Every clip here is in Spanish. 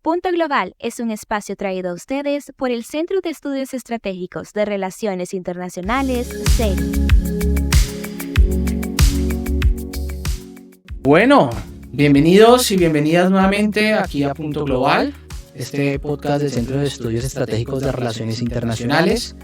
Punto Global es un espacio traído a ustedes por el Centro de Estudios Estratégicos de Relaciones Internacionales, CERI. Bueno, bienvenidos y bienvenidas nuevamente aquí a Punto Global, este podcast del Centro de Estudios Estratégicos de Relaciones Internacionales.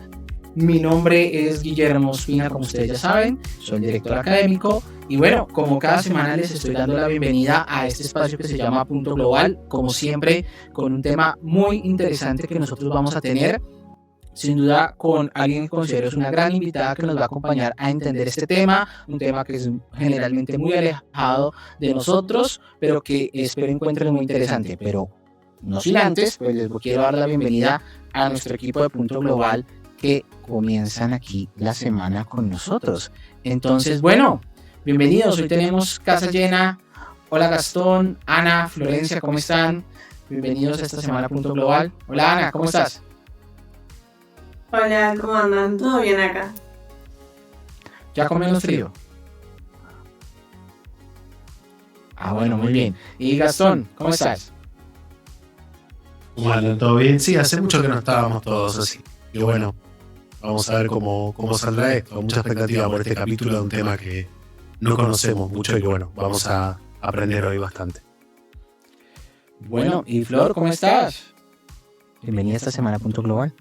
Mi nombre es Guillermo Ospina, como ustedes ya saben, soy el director académico y bueno, como cada semana les estoy dando la bienvenida a este espacio que se llama Punto Global, como siempre con un tema muy interesante que nosotros vamos a tener, sin duda con alguien que considero es una gran invitada que nos va a acompañar a entender este tema, un tema que es generalmente muy alejado de nosotros, pero que espero encuentren muy interesante, pero no sin antes, pues les quiero dar la bienvenida a nuestro equipo de Punto Global que comienzan aquí la semana con nosotros. Entonces, bueno, bienvenidos. Hoy tenemos casa llena. Hola Gastón, Ana, Florencia, ¿cómo están? Bienvenidos a esta semana a Punto Global. Hola Ana, ¿cómo estás? Hola, ¿cómo andan? ¿Todo bien acá? ¿Ya con menos frío? Ah, bueno, muy bien. Y Gastón, ¿cómo estás? Bueno, ¿todo bien? Sí, hace mucho que no estábamos todos así. Y bueno, vamos a ver cómo saldrá esto. Mucha expectativa por este capítulo de un tema que no conocemos mucho y que bueno, vamos a aprender hoy bastante. Bueno, y Flor, ¿cómo estás? Bienvenida esta semana a Punto Global.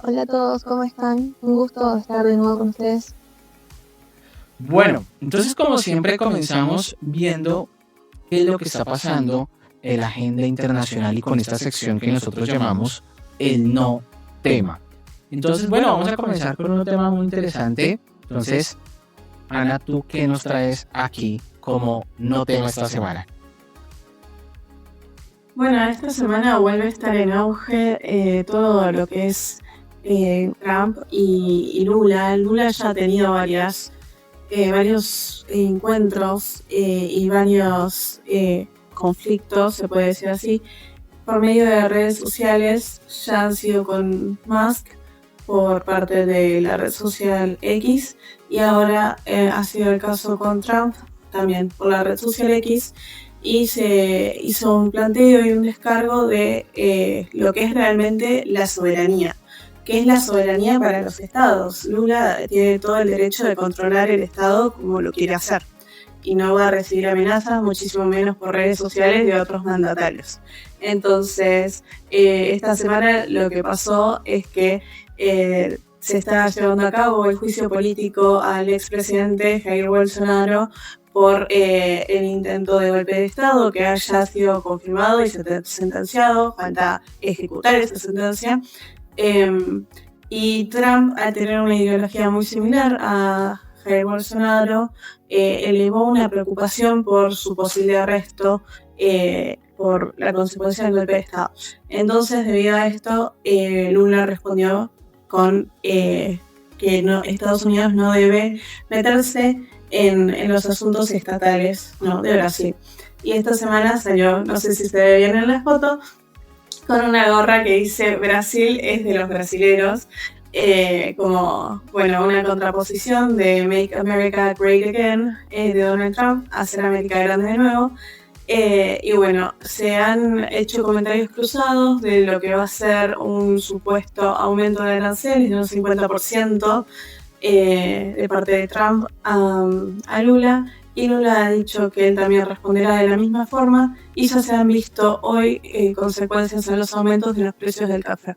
Hola a todos, ¿cómo están? Un gusto estar de nuevo con ustedes. Bueno, entonces como siempre comenzamos viendo qué es lo que está pasando en la agenda internacional y con esta sección que nosotros llamamos el no tema. Entonces, bueno, vamos a comenzar con un tema muy interesante. Entonces, Ana, ¿tú qué nos traes aquí como no tema esta semana? Bueno, esta semana vuelve a estar en auge todo lo que es Trump y Lula. Lula ya ha tenido varios encuentros y varios conflictos, se puede decir así, por medio de redes sociales. Ya han sido con Musk por parte de la red social X y ahora ha sido el caso con Trump también por la red social X, y se hizo un planteo y un descargo de lo que es realmente la soberanía. ¿Qué es la soberanía para los estados? Lula tiene todo el derecho de controlar el estado como lo quiere hacer y no va a recibir amenazas, muchísimo menos por redes sociales de otros mandatarios. Entonces, esta semana lo que pasó es que se está llevando a cabo el juicio político al expresidente Jair Bolsonaro por el intento de golpe de Estado que haya sido confirmado y sentenciado. Falta ejecutar esa sentencia. Y Trump, al tener una ideología muy similar a Jair Bolsonaro, elevó una preocupación por su posible arresto por la consecuencia del golpe de Estado. Entonces, debido a esto, Lula respondió con que Estados Unidos no debe meterse en los asuntos estatales, ¿no?, de Brasil. Y esta semana salió, no sé si se ve bien en la foto, con una gorra que dice Brasil es de los brasileros, como, bueno, una contraposición de Make America Great Again de Donald Trump, hacer América grande de nuevo. Y bueno, se han hecho comentarios cruzados de lo que va a ser un supuesto aumento de aranceles de un 50% de parte de Trump a Lula, y Lula ha dicho que él también responderá de la misma forma, y ya se han visto hoy consecuencias en los aumentos de los precios del café.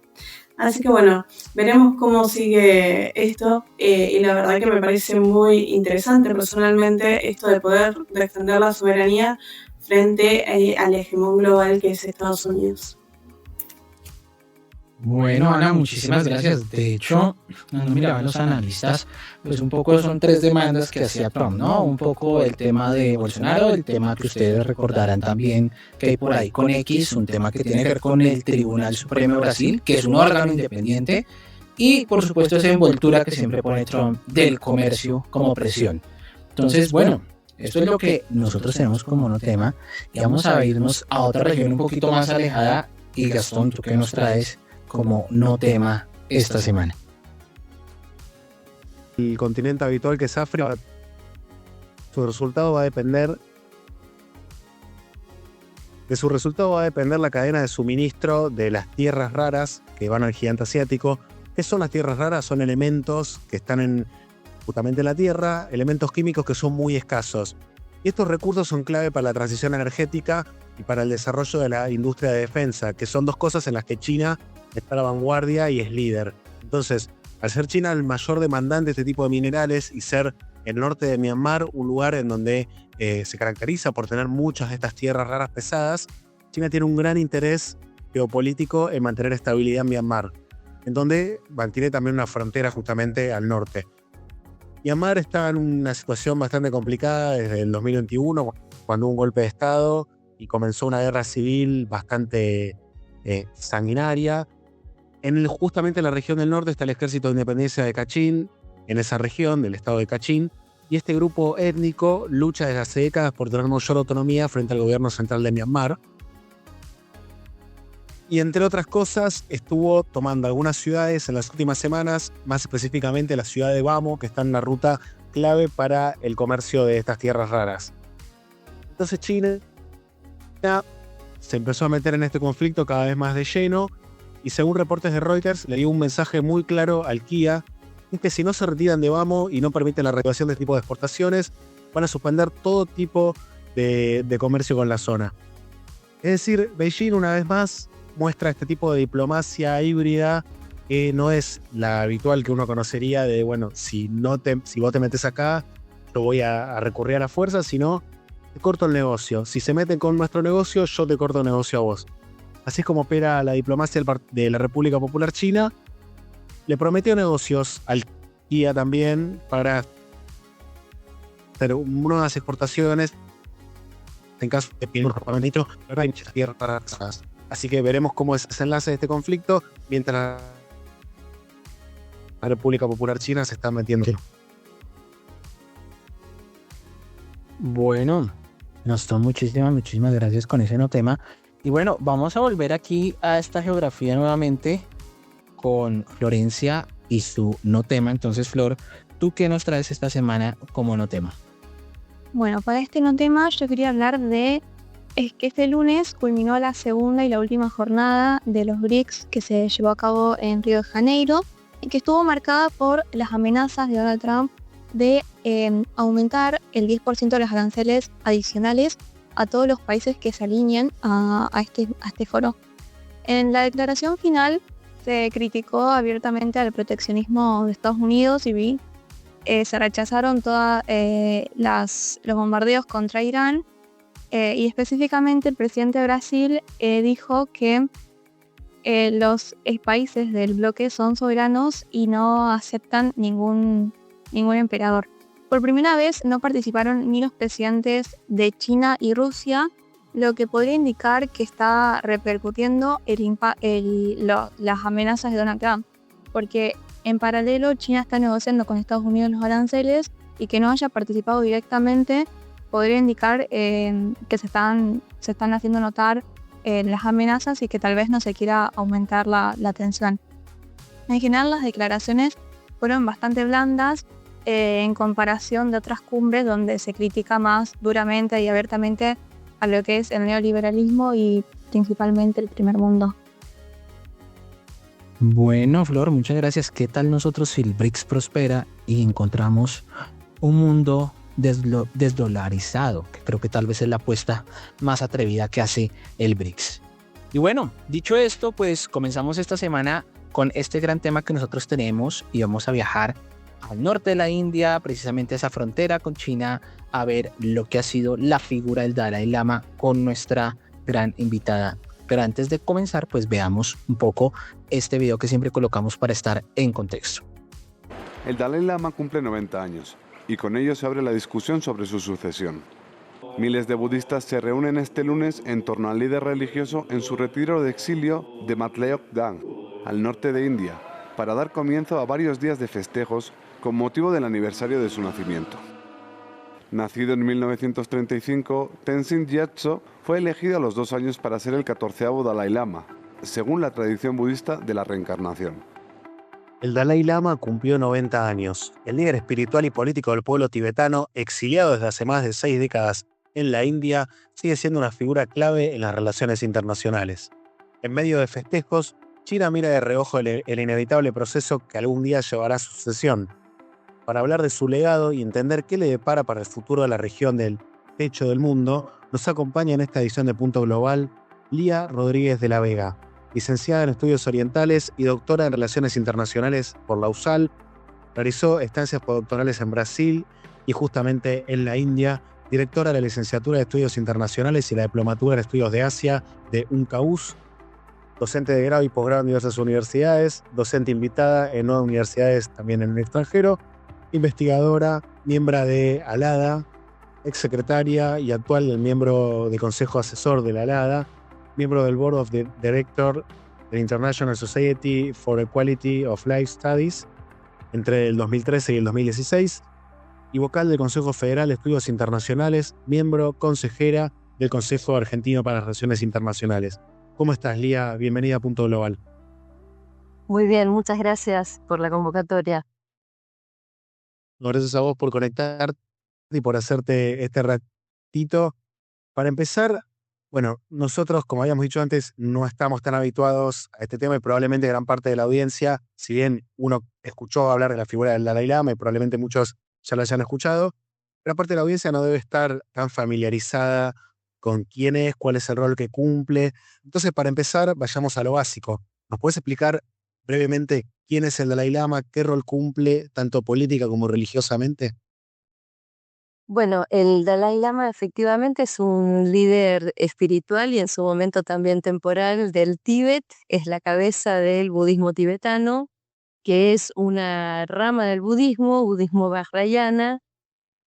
Así que bueno, veremos cómo sigue esto, y la verdad que me parece muy interesante personalmente esto de poder defender la soberanía frente al hegemón global que es Estados Unidos. Bueno, Ana, muchísimas gracias. De hecho, cuando miraban los analistas, pues un poco son tres demandas que hacía Trump, ¿no? Un poco el tema de Bolsonaro, el tema que ustedes recordarán también que hay por ahí con X, un tema que tiene que ver con el Tribunal Supremo de Brasil, que es un órgano independiente, y por supuesto esa envoltura que siempre pone Trump del comercio como presión. Entonces, bueno, esto es lo que nosotros tenemos como no tema, y vamos a irnos a otra región un poquito más alejada. Y Gastón, ¿tú qué nos traes como no tema esta semana? El continente habitual que es África, su resultado va a depender De su resultado va a depender la cadena de suministro de las tierras raras que van al gigante asiático. ¿Qué son las tierras raras? Son elementos que están justamente en la Tierra, elementos químicos que son muy escasos. Y estos recursos son clave para la transición energética y para el desarrollo de la industria de defensa, que son dos cosas en las que China está a la vanguardia y es líder. Entonces, al ser China el mayor demandante de este tipo de minerales y ser el norte de Myanmar un lugar en donde se caracteriza por tener muchas de estas tierras raras pesadas, China tiene un gran interés geopolítico en mantener estabilidad en Myanmar, en donde mantiene también una frontera justamente al norte. Myanmar está en una situación bastante complicada desde el 2021, cuando hubo un golpe de Estado y comenzó una guerra civil bastante sanguinaria. Justamente en la región del norte está el Ejército de Independencia de Kachin, en esa región del estado de Kachin, y este grupo étnico lucha desde hace décadas por tener mayor autonomía frente al gobierno central de Myanmar. Y entre otras cosas, estuvo tomando algunas ciudades en las últimas semanas, más específicamente la ciudad de Bamo, que está en la ruta clave para el comercio de estas tierras raras. Entonces China se empezó a meter en este conflicto cada vez más de lleno, y según reportes de Reuters, le dio un mensaje muy claro al Kia, que si no se retiran de Bamo y no permiten la reactivación de este tipo de exportaciones, van a suspender todo tipo de comercio con la zona. Es decir, Beijing una vez más muestra este tipo de diplomacia híbrida que no es la habitual que uno conocería de, bueno, si vos te metes acá, yo voy a recurrir a la fuerza, sino te corto el negocio. Si se meten con nuestro negocio, yo te corto el negocio a vos. Así es como opera la diplomacia de la República Popular China. Le prometió negocios al Kia también para hacer nuevas exportaciones en caso de que hay muchas tierras. Así que veremos cómo es el desenlace de este conflicto mientras la República Popular China se está metiendo. Bueno, Noston, muchísimas gracias con ese no tema. Y bueno, vamos a volver aquí a esta geografía nuevamente con Florencia y su no tema. Entonces, Flor, ¿tú qué nos traes esta semana como no tema? Bueno, para este no tema yo quería hablar de que este lunes culminó la segunda y la última jornada de los BRICS que se llevó a cabo en Río de Janeiro y que estuvo marcada por las amenazas de Donald Trump de aumentar el 10% de los aranceles adicionales a todos los países que se alineen a este foro. En la declaración final se criticó abiertamente al proteccionismo de Estados Unidos y se rechazaron todos los bombardeos contra Irán y específicamente el presidente de Brasil dijo que los países del bloque son soberanos y no aceptan ningún emperador. Por primera vez no participaron ni los presidentes de China y Rusia, lo que podría indicar que está repercutiendo las amenazas de Donald Trump, porque en paralelo China está negociando con Estados Unidos los aranceles y que no haya participado directamente podría indicar que se están haciendo notar las amenazas y que tal vez no se quiera aumentar la tensión. En general las declaraciones fueron bastante blandas en comparación de otras cumbres donde se critica más duramente y abiertamente a lo que es el neoliberalismo y principalmente el primer mundo. Bueno, Flor, muchas gracias. ¿Qué tal nosotros si el BRICS prospera y encontramos un mundo desdolarizado? Que creo que tal vez es la apuesta más atrevida que hace el BRICS. Y bueno, dicho esto, pues comenzamos esta semana con este gran tema que nosotros tenemos y vamos a viajar al norte de la India, precisamente a esa frontera con China, a ver lo que ha sido la figura del Dalai Lama con nuestra gran invitada. Pero antes de comenzar, pues veamos un poco este video que siempre colocamos para estar en contexto. El Dalai Lama cumple 90 años y con ello se abre la discusión sobre su sucesión. Miles de budistas se reúnen este lunes en torno al líder religioso en su retiro de exilio de Matleokdang, al norte de India, para dar comienzo a varios días de festejos con motivo del aniversario de su nacimiento. Nacido en 1935, Tenzin Gyatso fue elegido a los 2 años para ser el 14º Dalai Lama, según la tradición budista de la reencarnación. El Dalai Lama cumplió 90 años. El líder espiritual y político del pueblo tibetano, exiliado desde hace más de 6 décadas en la India sigue siendo una figura clave en las relaciones internacionales. En medio de festejos, China mira de reojo el inevitable proceso que algún día llevará a su sucesión. Para hablar de su legado y entender qué le depara para el futuro de la región del techo del mundo, nos acompaña en esta edición de Punto Global Lía Rodríguez de la Vega, licenciada en Estudios Orientales y doctora en Relaciones Internacionales por la USAL. Realizó estancias postdoctorales en Brasil y justamente en la India, directora de la Licenciatura de Estudios Internacionales y la Diplomatura en Estudios de Asia de UNCAUS, docente de grado y posgrado en diversas universidades, docente invitada en 9 universidades también en el extranjero, investigadora, miembro de ALADA, exsecretaria y actual miembro del Consejo Asesor de la ALADA, miembro del Board of Directors del International Society for Equality of Life Studies entre el 2013 y el 2016, y vocal del Consejo Federal de Estudios Internacionales, miembro consejera del Consejo Argentino para las Relaciones Internacionales. ¿Cómo estás, Lía? Bienvenida a Punto Global. Muy bien, muchas gracias por la convocatoria. Gracias a vos por conectarte y por hacerte este ratito. Para empezar, bueno, nosotros, como habíamos dicho antes, no estamos tan habituados a este tema y probablemente gran parte de la audiencia, si bien uno escuchó hablar de la figura del Dalai Lama y probablemente muchos ya lo hayan escuchado, gran parte de la audiencia no debe estar tan familiarizada con quién es, cuál es el rol que cumple. Entonces, para empezar, vayamos a lo básico. ¿Nos puedes explicar brevemente quién es el Dalai Lama, qué rol cumple, tanto política como religiosamente? Bueno, el Dalai Lama efectivamente es un líder espiritual y en su momento también temporal del Tíbet. Es la cabeza del budismo tibetano, que es una rama del budismo vajrayana,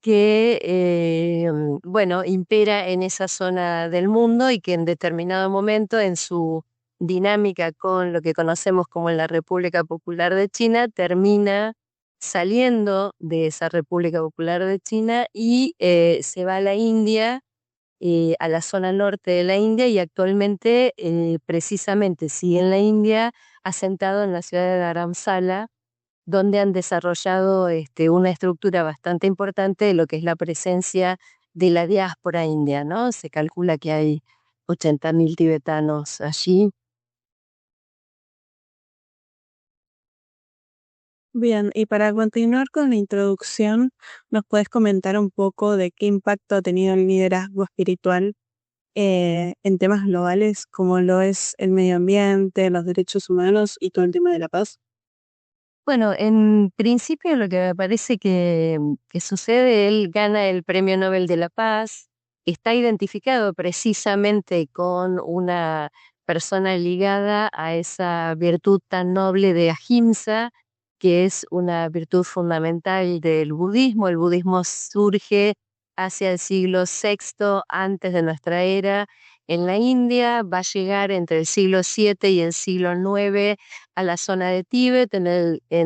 que bueno, impera en esa zona del mundo y que en determinado momento en su dinámica con lo que conocemos como la República Popular de China termina saliendo de esa República Popular de China y se va a la India, a la zona norte de la India, y actualmente precisamente sigue en la India, asentado en la ciudad de Dharamsala, donde han desarrollado una estructura bastante importante de lo que es la presencia de la diáspora india, ¿no? Se calcula que hay 80.000 tibetanos allí. Bien, y para continuar con la introducción, ¿nos puedes comentar un poco de qué impacto ha tenido el liderazgo espiritual en temas globales como lo es el medio ambiente, los derechos humanos y todo el tema de la paz? Bueno, en principio lo que me parece que sucede, él gana el Premio Nobel de la Paz, está identificado precisamente con una persona ligada a esa virtud tan noble de Ahimsa, que es una virtud fundamental del budismo. El budismo surge hacia el siglo VI antes de nuestra era en la India, va a llegar entre el siglo VII y el siglo IX a la zona de Tíbet. En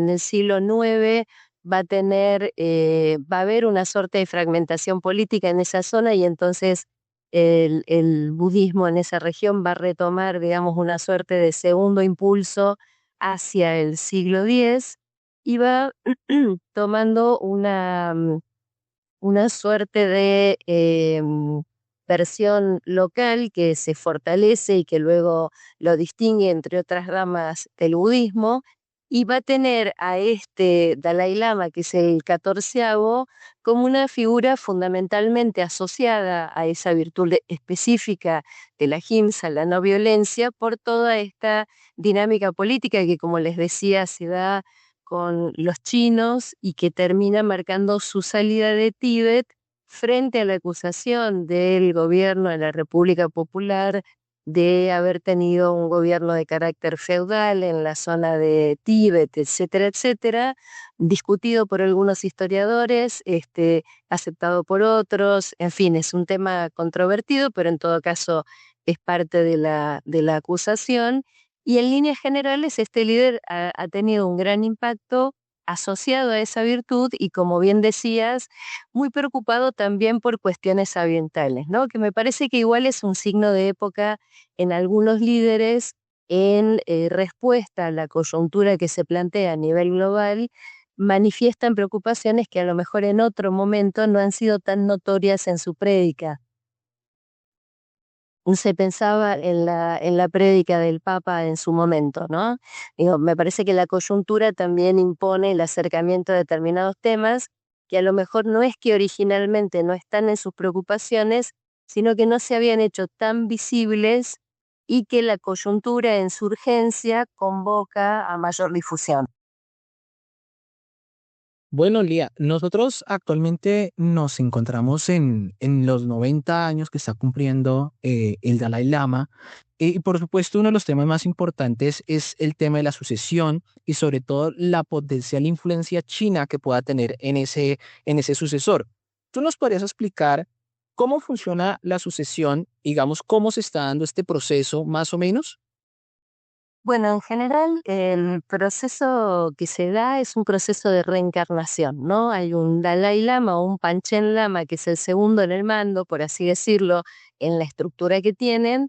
el siglo IX va a haber una suerte de fragmentación política en esa zona, y entonces el budismo en esa región va a retomar, digamos, una suerte de segundo impulso hacia el siglo X, y va tomando una suerte de versión local que se fortalece y que luego lo distingue entre otras ramas del budismo, y va a tener a este Dalai Lama, que es el 14º, como una figura fundamentalmente asociada a esa virtud específica de la ahimsa, la no violencia, por toda esta dinámica política que, como les decía, se da con los chinos y que termina marcando su salida de Tíbet frente a la acusación del gobierno de la República Popular de haber tenido un gobierno de carácter feudal en la zona de Tíbet, etcétera, etcétera, discutido por algunos historiadores, aceptado por otros. En fin, es un tema controvertido, pero en todo caso es parte de la acusación. Y en líneas generales, este líder ha tenido un gran impacto asociado a esa virtud y, como bien decías, muy preocupado también por cuestiones ambientales, ¿no? Que me parece que igual es un signo de época en algunos líderes en respuesta a la coyuntura que se plantea a nivel global. Manifiestan preocupaciones que a lo mejor en otro momento no han sido tan notorias en su prédica. se pensaba en la prédica del Papa en su momento, ¿no? Digo, me parece que la coyuntura también impone el acercamiento a determinados temas que a lo mejor no es que originalmente no están en sus preocupaciones, sino que no se habían hecho tan visibles y que la coyuntura en su urgencia convoca a mayor difusión. Bueno, Lía, nosotros actualmente nos encontramos en los 90 años que está cumpliendo el Dalai Lama. Y por supuesto, uno de los temas más importantes es el tema de la sucesión y sobre todo la potencial influencia china que pueda tener en ese sucesor. ¿Tú nos podrías explicar cómo funciona la sucesión, digamos, cómo se está dando este proceso más o menos? Bueno, en general el proceso que se da es un proceso de reencarnación, ¿no? Hay un Dalai Lama o un Panchen Lama, que es el segundo en el mando, por así decirlo, en la estructura que tienen,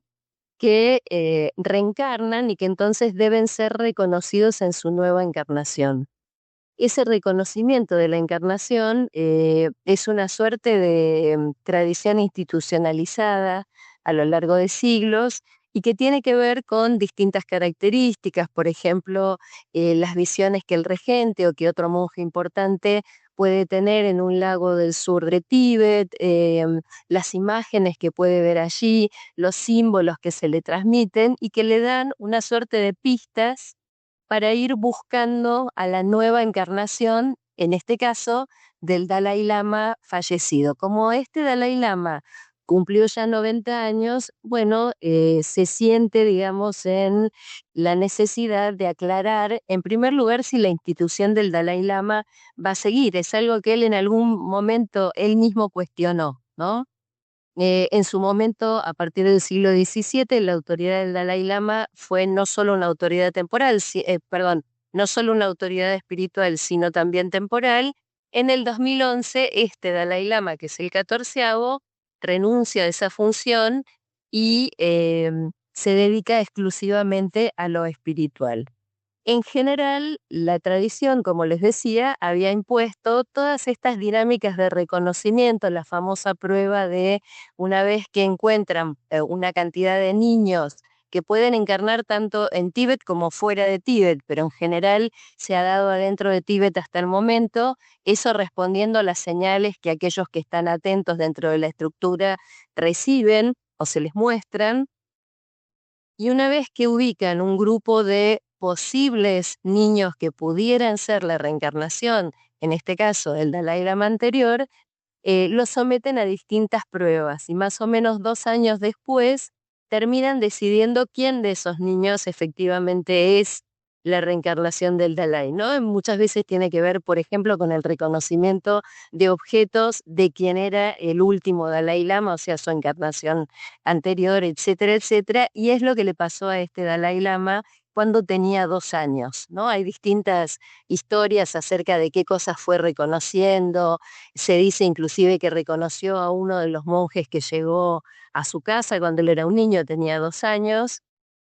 que reencarnan y que entonces deben ser reconocidos en su nueva encarnación. Ese reconocimiento de la encarnación es una suerte de tradición institucionalizada a lo largo de siglos y que tiene que ver con distintas características, por ejemplo, las visiones que el regente o que otro monje importante puede tener en un lago del sur de Tíbet, las imágenes que puede ver allí, los símbolos que se le transmiten y que le dan una suerte de pistas para ir buscando a la nueva encarnación, en este caso, del Dalai Lama fallecido. Como este Dalai Lama cumplió ya 90 años, bueno, se siente, digamos, en la necesidad de aclarar, en primer lugar, si la institución del Dalai Lama va a seguir. Es algo que él en algún momento, él mismo cuestionó, ¿no? En su momento, a partir del siglo XVII, la autoridad del Dalai Lama fue no solo una autoridad temporal, perdón, no solo una autoridad espiritual, sino también temporal. En el 2011, este Dalai Lama, que es el 14º, renuncia a esa función y se dedica exclusivamente a lo espiritual. En general, la tradición, como les decía, había impuesto todas estas dinámicas de reconocimiento, la famosa prueba de una vez que encuentran una cantidad de niños que pueden encarnar tanto en Tíbet como fuera de Tíbet, pero en general se ha dado adentro de Tíbet hasta el momento, eso respondiendo a las señales que aquellos que están atentos dentro de la estructura reciben o se les muestran. Y una vez que ubican un grupo de posibles niños que pudieran ser la reencarnación, en este caso el Dalai Lama anterior, los someten a distintas pruebas y más o menos 2 años después terminan decidiendo quién de esos niños efectivamente es la reencarnación del Dalai, ¿no? Muchas veces tiene que ver, por ejemplo, con el reconocimiento de objetos de quien era el último Dalai Lama, o sea, su encarnación anterior, etcétera, etcétera, y es lo que le pasó a este Dalai Lama cuando tenía 2 años, ¿no? Hay distintas historias acerca de qué cosas fue reconociendo. Se dice inclusive que reconoció a uno de los monjes que llegó a su casa cuando él era un niño, tenía 2 años,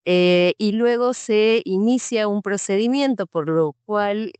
y luego se inicia un procedimiento por lo cual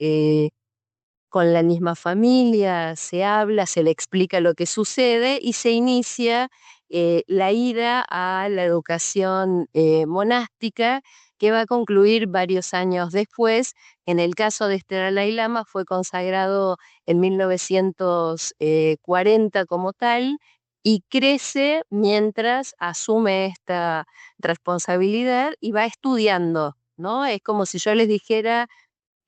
con la misma familia se habla, se le explica lo que sucede y se inicia la ida a la educación monástica, que va a concluir varios años después. En el caso de este Dalai Lama fue consagrado en 1940 como tal y crece mientras asume esta responsabilidad y va estudiando, ¿no? Es como si yo les dijera,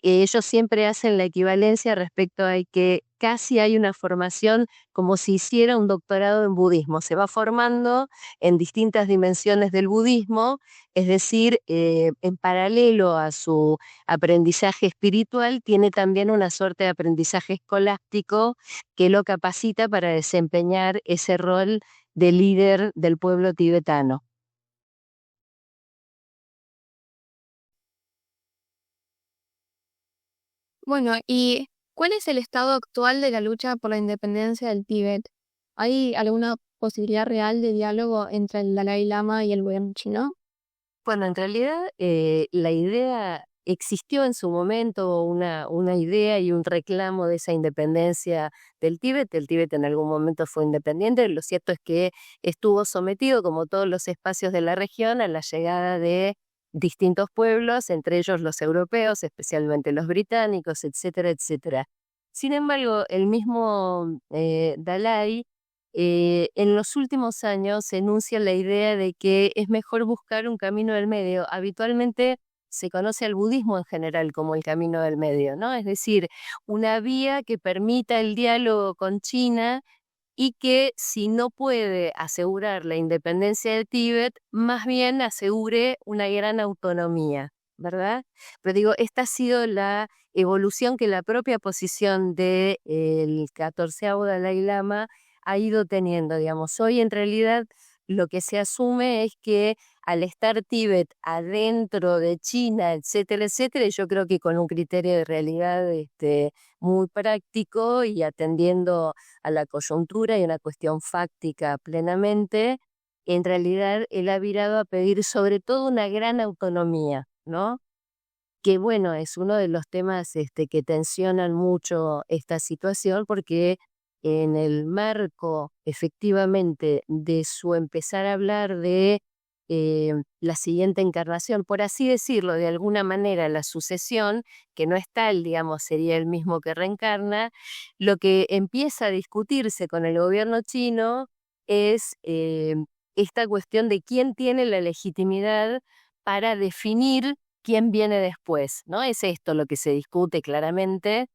ellos siempre hacen la equivalencia respecto a que casi hay una formación como si hiciera un doctorado en budismo. Se va formando en distintas dimensiones del budismo, es decir, en paralelo a su aprendizaje espiritual, tiene también una suerte de aprendizaje escolástico que lo capacita para desempeñar ese rol de líder del pueblo tibetano. Bueno, ¿y cuál es el estado actual de la lucha por la independencia del Tíbet? ¿Hay alguna posibilidad real de diálogo entre el Dalai Lama y el gobierno chino? Bueno, en realidad la idea existió en su momento una idea y un reclamo de esa independencia del Tíbet. El Tíbet en algún momento fue independiente. Lo cierto es que estuvo sometido, como todos los espacios de la región, a la llegada de distintos pueblos, entre ellos los europeos, especialmente los británicos, etcétera, etcétera. Sin embargo, el mismo Dalai en los últimos años enuncia la idea de que es mejor buscar un camino del medio. Habitualmente se conoce al budismo en general como el camino del medio, ¿no? Es decir, una vía que permita el diálogo con China y que, si no puede asegurar la independencia del Tíbet, más bien asegure una gran autonomía, ¿verdad? Pero digo, esta ha sido la evolución que la propia posición del 14º Dalai Lama ha ido teniendo, digamos. Hoy en realidad lo que se asume es que al estar Tíbet adentro de China, etcétera, etcétera, yo creo que con un criterio de realidad muy práctico y atendiendo a la coyuntura y una cuestión fáctica plenamente, en realidad él ha virado a pedir sobre todo una gran autonomía, ¿no? Que bueno, es uno de los temas que tensionan mucho esta situación, porque en el marco efectivamente de su empezar a hablar de la siguiente encarnación, por así decirlo, de alguna manera la sucesión, que no es tal, digamos, sería el mismo que reencarna, lo que empieza a discutirse con el gobierno chino es esta cuestión de quién tiene la legitimidad para definir quién viene después, ¿no? Es esto lo que se discute claramente.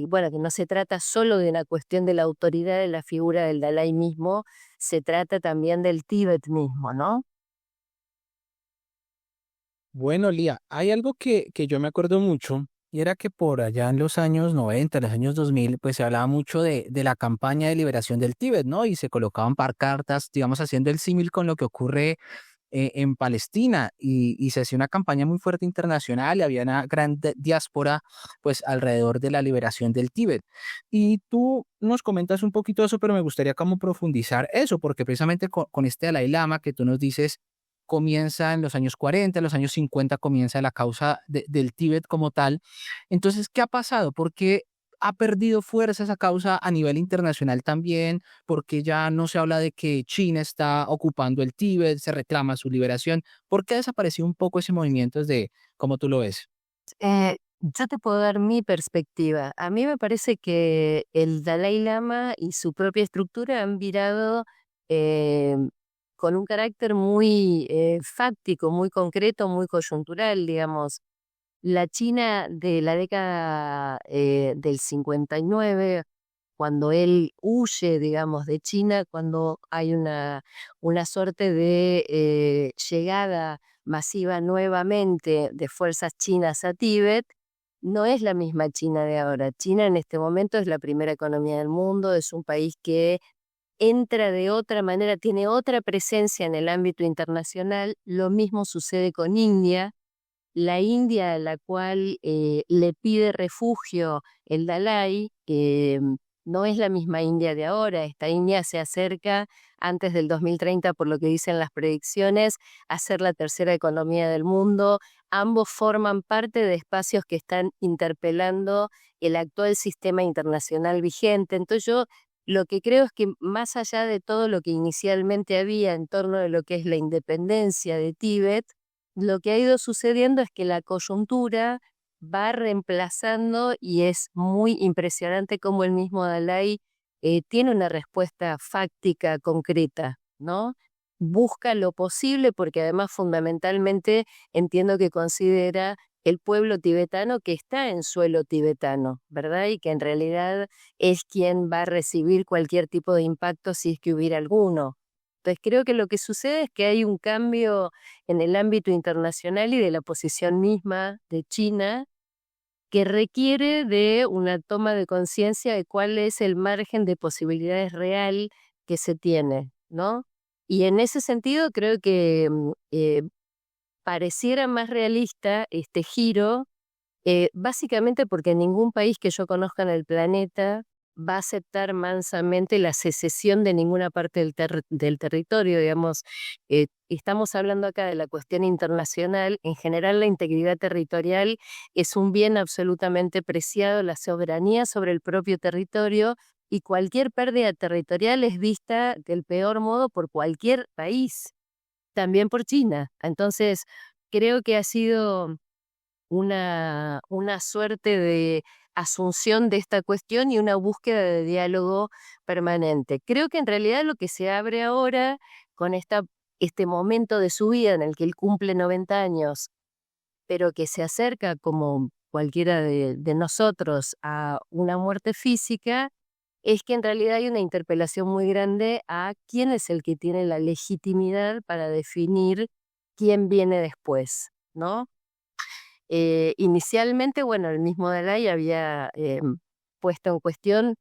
Bueno, que no se trata solo de una cuestión de la autoridad de la figura del Dalai mismo, se trata también del Tíbet mismo, ¿no? Bueno, Lía, hay algo que yo me acuerdo mucho, y era que por allá en los años 90, los años 2000, pues se hablaba mucho de la campaña de liberación del Tíbet, ¿no? Y se colocaban pancartas, digamos, haciendo el símil con lo que ocurre en Palestina, y se hacía una campaña muy fuerte internacional, y había una gran diáspora pues alrededor de la liberación del Tíbet. Y tú nos comentas un poquito eso, pero me gustaría como profundizar eso, porque precisamente con este Dalai Lama que tú nos dices, comienza en los años 40, en los años 50 comienza la causa del Tíbet como tal. Entonces, ¿qué ha pasado? ¿Por qué ha perdido fuerza esa causa a nivel internacional también? Porque ya no se habla de que China está ocupando el Tíbet, se reclama su liberación. ¿Por qué ha desaparecido un poco ese movimiento desde cómo tú lo ves? Yo te puedo dar mi perspectiva. A mí me parece que el Dalai Lama y su propia estructura han virado eh, con un carácter muy fáctico, muy concreto, muy coyuntural, digamos. La China de la década del 59, cuando él huye, digamos, de China, cuando hay una suerte de llegada masiva nuevamente de fuerzas chinas a Tíbet, no es la misma China de ahora. China en este momento es la primera economía del mundo, es un país que entra de otra manera, tiene otra presencia en el ámbito internacional. Lo mismo sucede con India. La India a la cual le pide refugio el Dalai, no es la misma India de ahora. Esta India se acerca antes del 2030, por lo que dicen las predicciones, a ser la tercera economía del mundo. Ambos forman parte de espacios que están interpelando el actual sistema internacional vigente. Entonces yo lo que creo es que, más allá de todo lo que inicialmente había en torno de lo que es la independencia de Tíbet, lo que ha ido sucediendo es que la coyuntura va reemplazando, y es muy impresionante cómo el mismo Dalai tiene una respuesta fáctica, concreta, ¿no? Busca lo posible, porque además fundamentalmente entiendo que considera el pueblo tibetano que está en suelo tibetano, ¿verdad? Y que en realidad es quien va a recibir cualquier tipo de impacto, si es que hubiera alguno. Entonces creo que lo que sucede es que hay un cambio en el ámbito internacional y de la posición misma de China, que requiere de una toma de conciencia de cuál es el margen de posibilidades real que se tiene, ¿no? Y en ese sentido creo que pareciera más realista este giro, básicamente porque ningún país que yo conozca en el planeta va a aceptar mansamente la secesión de ninguna parte del territorio, digamos. Estamos hablando acá de la cuestión internacional. En general, la integridad territorial es un bien absolutamente preciado, la soberanía sobre el propio territorio, y cualquier pérdida territorial es vista del peor modo por cualquier país, también por China. Entonces, creo que ha sido una suerte de asunción de esta cuestión y una búsqueda de diálogo permanente. Creo que en realidad lo que se abre ahora con este momento de su vida en el que él cumple 90 años, pero que se acerca como cualquiera de nosotros a una muerte física, es que en realidad hay una interpelación muy grande a quién es el que tiene la legitimidad para definir quién viene después, ¿no? Inicialmente, bueno, el mismo Dalai había puesto en cuestión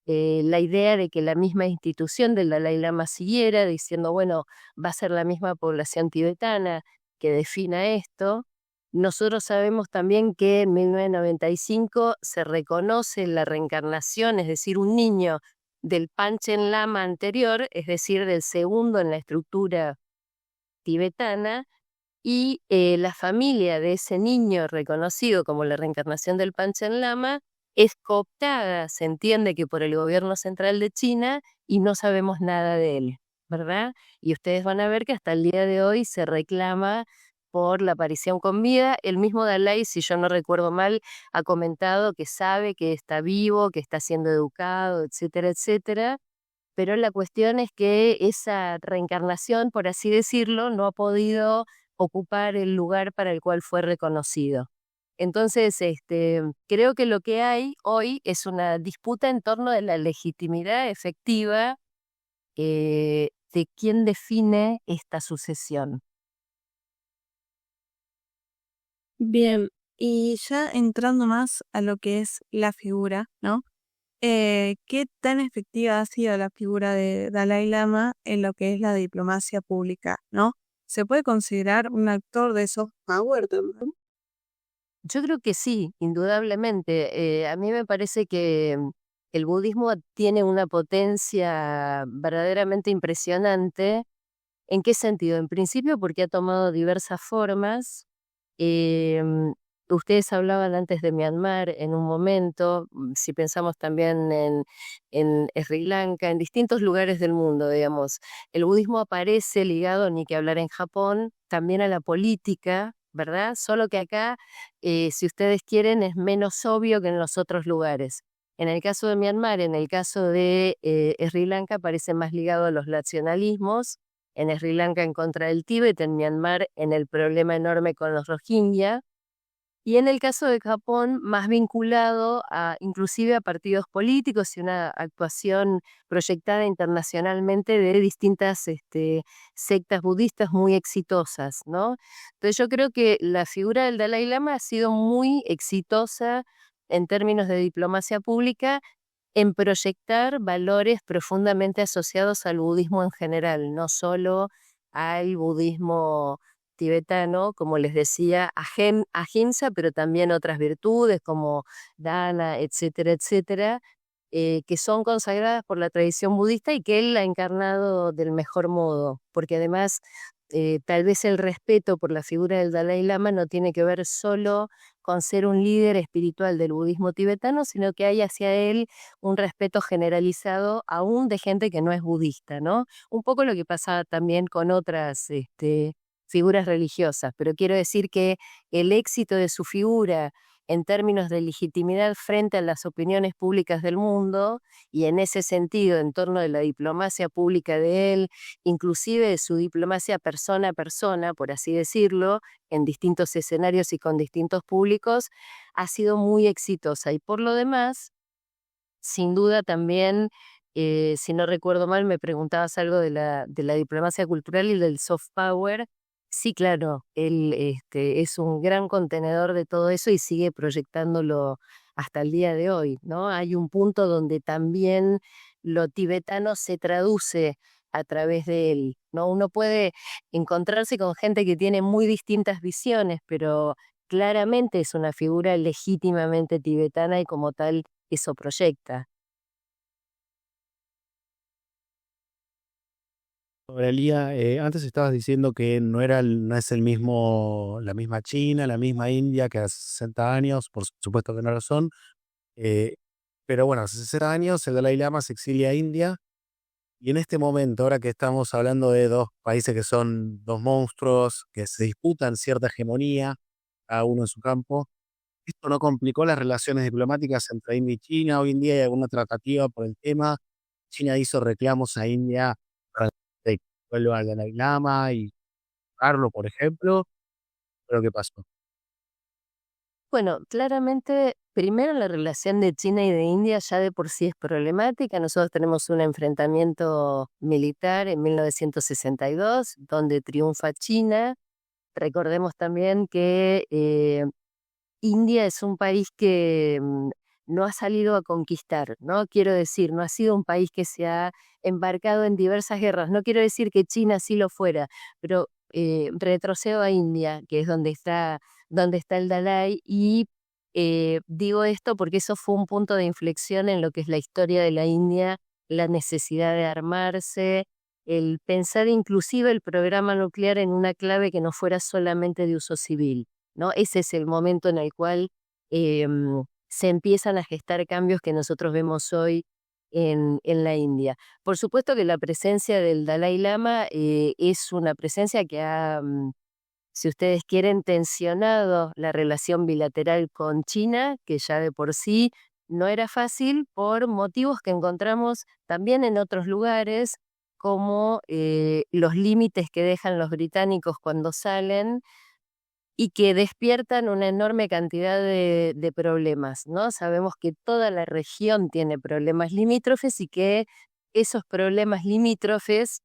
la idea de que la misma institución del Dalai Lama siguiera, diciendo, bueno, va a ser la misma población tibetana que defina esto. Nosotros sabemos también que en 1995 se reconoce la reencarnación, es decir, un niño del Panchen Lama anterior, es decir, del segundo en la estructura tibetana, y la familia de ese niño reconocido como la reencarnación del Panchen Lama es cooptada, se entiende que por el gobierno central de China, y no sabemos nada de él, ¿verdad? Y ustedes van a ver que hasta el día de hoy se reclama por la aparición con vida. El mismo Dalai, si yo no recuerdo mal, ha comentado que sabe que está vivo, que está siendo educado, etcétera, etcétera. Pero la cuestión es que esa reencarnación, por así decirlo, no ha podido ocupar el lugar para el cual fue reconocido. Entonces, creo que lo que hay hoy es una disputa en torno de la legitimidad efectiva de quién define esta sucesión. Bien, y ya entrando más a lo que es la figura, ¿no? ¿Qué tan efectiva ha sido la figura de Dalai Lama en lo que es la diplomacia pública, ¿no? ¿Se puede considerar un actor de soft power también? Yo creo que sí, indudablemente. A mí me parece que el budismo tiene una potencia verdaderamente impresionante. ¿En qué sentido? En principio porque ha tomado diversas formas. Ustedes hablaban antes de Myanmar en un momento, si pensamos también en Sri Lanka, en distintos lugares del mundo, digamos. El budismo aparece ligado, ni que hablar en Japón, también a la política, ¿verdad? Solo que acá, si ustedes quieren, es menos obvio que en los otros lugares. En el caso de Myanmar, en el caso de Sri Lanka, parece más ligado a los nacionalismos. En Sri Lanka en contra del Tíbet, en Myanmar en el problema enorme con los Rohingya, y en el caso de Japón más vinculado inclusive a partidos políticos y una actuación proyectada internacionalmente de distintas sectas budistas muy exitosas, ¿no? Entonces yo creo que la figura del Dalai Lama ha sido muy exitosa en términos de diplomacia pública, en proyectar valores profundamente asociados al budismo en general, no solo al budismo tibetano, como les decía, ahimsa, pero también otras virtudes como dana, etcétera, etcétera, que son consagradas por la tradición budista y que él ha encarnado del mejor modo, porque además tal vez el respeto por la figura del Dalai Lama no tiene que ver solo con ser un líder espiritual del budismo tibetano, sino que hay hacia él un respeto generalizado aún de gente que no es budista, ¿no? Un poco lo que pasa también con otras figuras religiosas, pero quiero decir que el éxito de su figura en términos de legitimidad frente a las opiniones públicas del mundo, y en ese sentido, en torno de la diplomacia pública de él, inclusive de su diplomacia persona a persona, por así decirlo, en distintos escenarios y con distintos públicos, ha sido muy exitosa. Y por lo demás, sin duda también, si no recuerdo mal, me preguntabas algo de la diplomacia cultural y del soft power. Sí, claro, él es un gran contenedor de todo eso y sigue proyectándolo hasta el día de hoy, ¿no? Hay un punto donde también lo tibetano se traduce a través de él, ¿no? Uno puede encontrarse con gente que tiene muy distintas visiones, pero claramente es una figura legítimamente tibetana y como tal eso proyecta. Aurelía, antes estabas diciendo que no es la misma China, la misma India que hace 60 años, por supuesto que no lo son, eh, pero bueno, hace 60 años el Dalai Lama se exilia a India y en este momento, ahora que estamos hablando de dos países que son dos monstruos, que se disputan cierta hegemonía, cada uno en su campo, ¿esto no complicó las relaciones diplomáticas entre India y China? Hoy en día hay alguna tratativa por el tema. China hizo reclamos a India para que vuelva al Dalai Lama y Carlos, por ejemplo. Pero ¿qué pasó? Bueno, claramente, primero la relación de China y de India ya de por sí es problemática. Nosotros tenemos un enfrentamiento militar en 1962, donde triunfa China. Recordemos también que India es un país que no ha salido a conquistar, ¿no? Quiero decir, no ha sido un país que se ha embarcado en diversas guerras. No quiero decir que China sí lo fuera, pero retrocedo a India, que es donde está el Dalai, y digo esto porque eso fue un punto de inflexión en lo que es la historia de la India, la necesidad de armarse, el pensar inclusive el programa nuclear en una clave que no fuera solamente de uso civil, ¿no? Ese es el momento en el cual se empiezan a gestar cambios que nosotros vemos hoy en la India. Por supuesto que la presencia del Dalai Lama es una presencia que ha, si ustedes quieren, tensionado la relación bilateral con China, que ya de por sí no era fácil por motivos que encontramos también en otros lugares, como los límites que dejan los británicos cuando salen y que despiertan una enorme cantidad de problemas, ¿no? Sabemos que toda la región tiene problemas limítrofes y que esos problemas limítrofes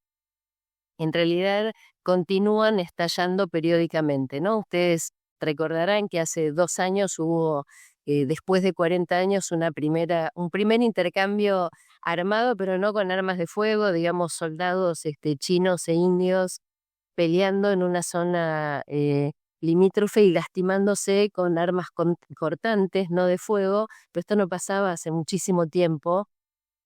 en realidad continúan estallando periódicamente, ¿no? Ustedes recordarán que hace 2 años hubo, después de 40 años, un primer intercambio armado, pero no con armas de fuego, digamos, soldados chinos e indios peleando en una zona limítrofe y lastimándose con armas cortantes, no de fuego, pero esto no pasaba hace muchísimo tiempo.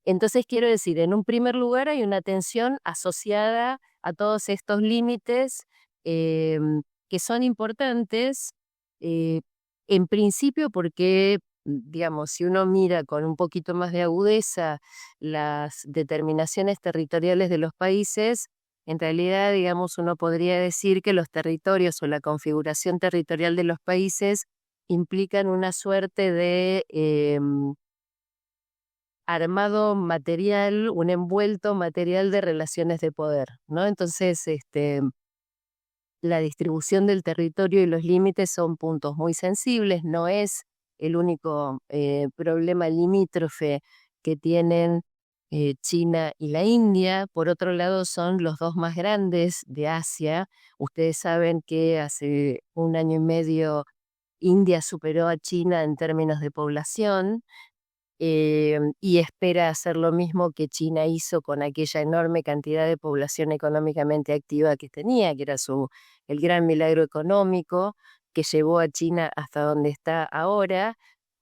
Entonces quiero decir, en un primer lugar hay una tensión asociada a todos estos límites que son importantes, eh, en principio porque, digamos, si uno mira con un poquito más de agudeza las determinaciones territoriales de los países, en realidad, digamos, uno podría decir que los territorios o la configuración territorial de los países implican una suerte de armado material, un envuelto material de relaciones de poder, ¿no? Entonces, la distribución del territorio y los límites son puntos muy sensibles, no es el único problema limítrofe que tienen China y la India. Por otro lado, son los dos más grandes de Asia. Ustedes saben que hace 1 año y medio India superó a China en términos de población. Y espera hacer lo mismo que China hizo con aquella enorme cantidad de población económicamente activa que tenía, que era el gran milagro económico que llevó a China hasta donde está ahora.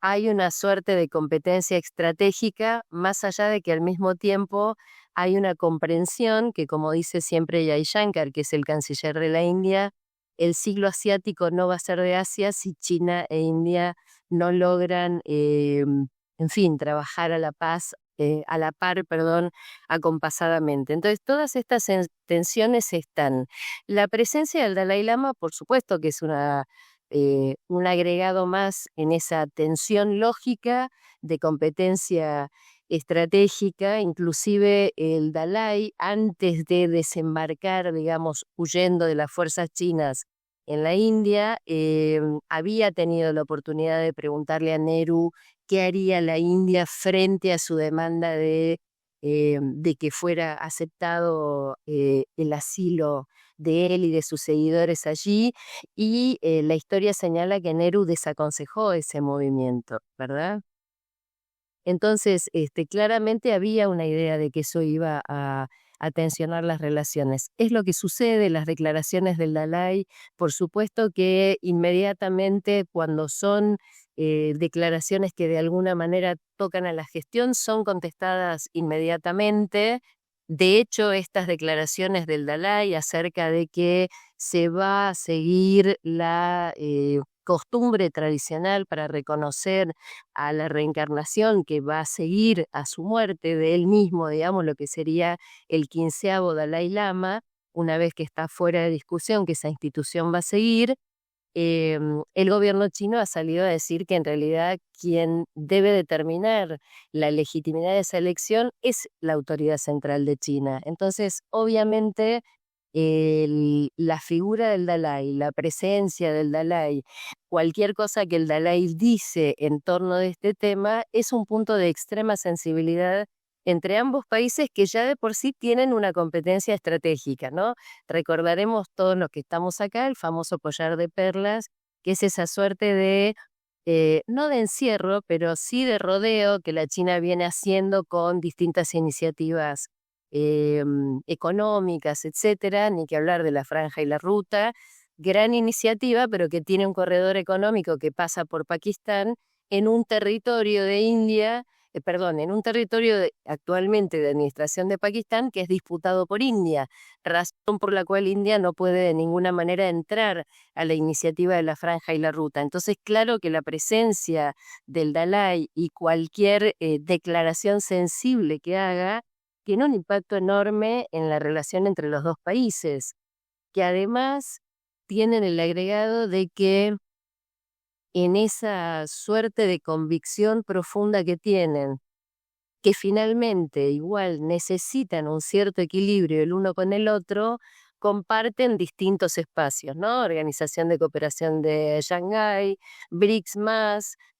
Hay una suerte de competencia estratégica, más allá de que al mismo tiempo hay una comprensión que, como dice siempre Jaishankar, que es el canciller de la India, el siglo asiático no va a ser de Asia si China e India no logran en fin, trabajar a la par, perdón, acompasadamente. Entonces, todas estas tensiones están. La presencia del Dalai Lama, por supuesto que es un agregado más en esa tensión lógica de competencia estratégica. Inclusive el Dalai, antes de desembarcar, digamos, huyendo de las fuerzas chinas en la India, había tenido la oportunidad de preguntarle a Nehru qué haría la India frente a su demanda de que fuera aceptado el asilo de él y de sus seguidores allí, y la historia señala que Nehru desaconsejó ese movimiento, ¿verdad? Entonces, claramente había una idea de que eso iba a tensionar las relaciones. Es lo que sucede, las declaraciones del Dalai, por supuesto que inmediatamente cuando son declaraciones que de alguna manera tocan a la gestión, son contestadas inmediatamente. De hecho, estas declaraciones del Dalai acerca de que se va a seguir la costumbre tradicional para reconocer a la reencarnación que va a seguir a su muerte de él mismo, digamos, lo que sería el 15º Dalai Lama, una vez que está fuera de discusión que esa institución va a seguir, el gobierno chino ha salido a decir que en realidad quien debe determinar la legitimidad de esa elección es la autoridad central de China. Entonces, obviamente, la figura del Dalai, la presencia del Dalai, cualquier cosa que el Dalai dice en torno de este tema es un punto de extrema sensibilidad entre ambos países que ya de por sí tienen una competencia estratégica, ¿no? Recordaremos todos los que estamos acá el famoso collar de perlas, que es esa suerte de, no de encierro, pero sí de rodeo que la China viene haciendo con distintas iniciativas económicas, etcétera, ni que hablar de la Franja y la Ruta, gran iniciativa, pero que tiene un corredor económico que pasa por Pakistán en un territorio de India, en un territorio actualmente de administración de Pakistán que es disputado por India, razón por la cual India no puede de ninguna manera entrar a la iniciativa de la Franja y la Ruta. Entonces, claro que la presencia del Dalai y cualquier declaración sensible que haga tiene un impacto enorme en la relación entre los dos países, que además tienen el agregado de que en esa suerte de convicción profunda que tienen, que finalmente igual necesitan un cierto equilibrio el uno con el otro, comparten distintos espacios, ¿no? Organización de Cooperación de Shanghái, BRICS+,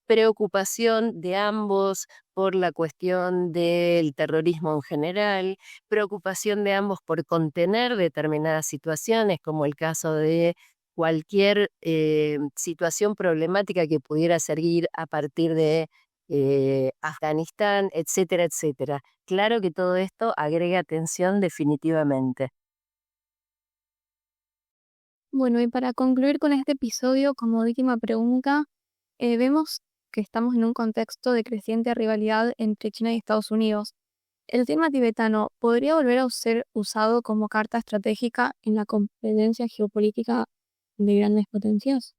preocupación de ambos por la cuestión del terrorismo en general, preocupación de ambos por contener determinadas situaciones, como el caso de cualquier situación problemática que pudiera seguir a partir de Afganistán, etcétera, etcétera. Claro que todo esto agrega tensión definitivamente. Bueno, y para concluir con este episodio, como última pregunta, vemos que estamos en un contexto de creciente rivalidad entre China y Estados Unidos. ¿El tema tibetano podría volver a ser usado como carta estratégica en la competencia geopolítica de grandes potencias?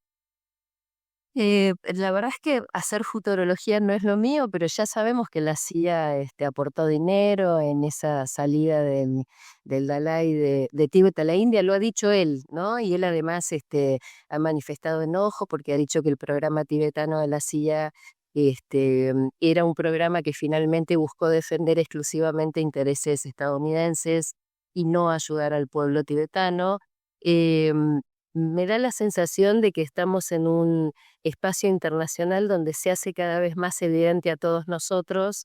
La verdad es que hacer futurología no es lo mío, pero ya sabemos que la CIA aportó dinero en esa salida del Dalai de Tíbet a la India, lo ha dicho él, ¿no? Y él además ha manifestado enojo porque ha dicho que el programa tibetano de la CIA era un programa que finalmente buscó defender exclusivamente intereses estadounidenses y no ayudar al pueblo tibetano. Me da la sensación de que estamos en un espacio internacional donde se hace cada vez más evidente a todos nosotros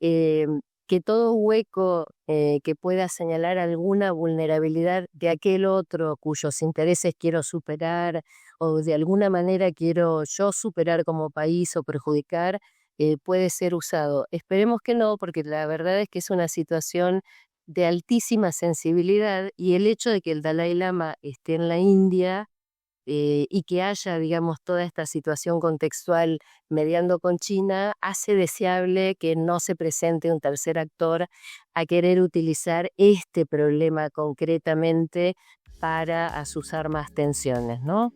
que todo hueco que pueda señalar alguna vulnerabilidad de aquel otro cuyos intereses quiero superar o de alguna manera quiero yo superar como país o perjudicar, puede ser usado. Esperemos que no, porque la verdad es que es una situación de altísima sensibilidad y el hecho de que el Dalai Lama esté en la India y que haya, digamos, toda esta situación contextual mediando con China, hace deseable que no se presente un tercer actor a querer utilizar este problema concretamente para azuzar más tensiones, ¿no?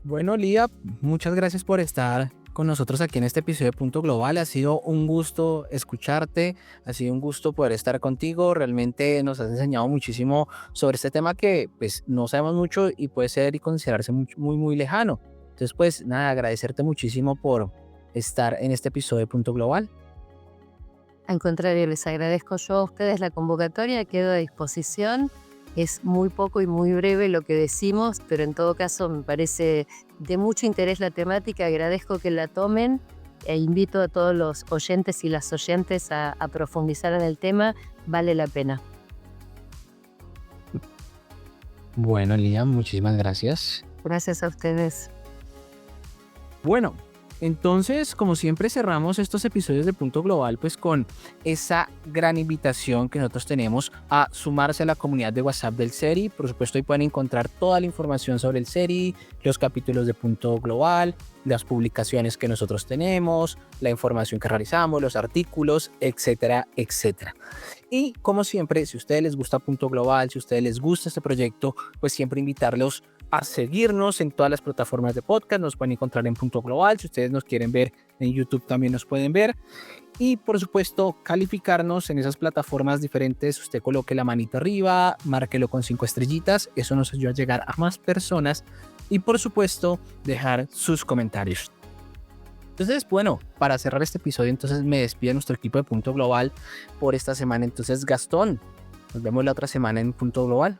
Bueno, Lía, muchas gracias por estar con nosotros aquí en este episodio de Punto Global. Ha sido un gusto escucharte, ha sido un gusto poder estar contigo. Realmente nos has enseñado muchísimo sobre este tema que pues no sabemos mucho y puede ser y considerarse muy lejano. Entonces pues nada, agradecerte muchísimo por estar en este episodio de Punto Global. Al contrario, les agradezco yo a ustedes la convocatoria, quedo a disposición. Es muy poco y muy breve lo que decimos, pero en todo caso me parece de mucho interés la temática, agradezco que la tomen e invito a todos los oyentes y las oyentes a profundizar en el tema, vale la pena. Bueno, Lía, muchísimas gracias. Gracias a ustedes. Bueno, Entonces, como siempre, cerramos estos episodios de Punto Global pues con esa gran invitación que nosotros tenemos a sumarse a la comunidad de WhatsApp del SERI. Por supuesto, ahí pueden encontrar toda la información sobre el SERI, los capítulos de Punto Global, las publicaciones que nosotros tenemos, la información que realizamos, los artículos, etcétera, etcétera. Y como siempre, si a ustedes les gusta Punto Global, si a ustedes les gusta este proyecto, pues siempre invitarlos a seguirnos en todas las plataformas de podcast. Nos pueden encontrar en Punto Global. Si ustedes nos quieren ver en YouTube, también nos pueden ver. Y por supuesto, calificarnos en esas plataformas diferentes. Usted coloque la manita arriba, márquelo con 5 estrellitas. Eso nos ayuda a llegar a más personas. Y por supuesto, dejar sus comentarios. Entonces, bueno, para cerrar este episodio, entonces me despido de nuestro equipo de Punto Global por esta semana. Entonces, Gastón, nos vemos la otra semana en Punto Global.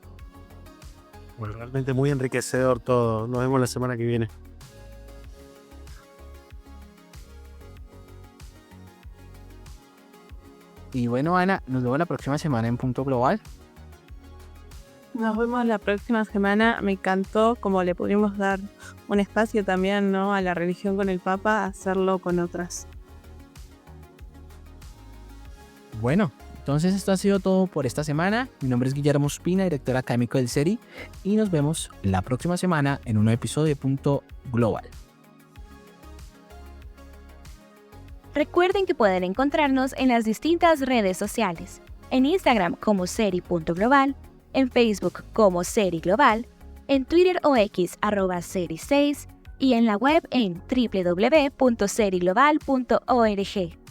Bueno, realmente muy enriquecedor todo. Nos vemos la semana que viene. Y bueno, Ana, nos vemos la próxima semana en Punto Global. Nos vemos la próxima semana. Me encantó como le pudimos dar un espacio también, ¿no?, a la religión con el Papa, hacerlo con otras. Bueno, entonces esto ha sido todo por esta semana. Mi nombre es Guillermo Ospina, director académico del SERI, y nos vemos la próxima semana en un nuevo episodio de Punto Global. Recuerden que pueden encontrarnos en las distintas redes sociales. En Instagram como seri.global, en Facebook como Seri Global, en Twitter o X @seri6 y en la web en www.seriglobal.org.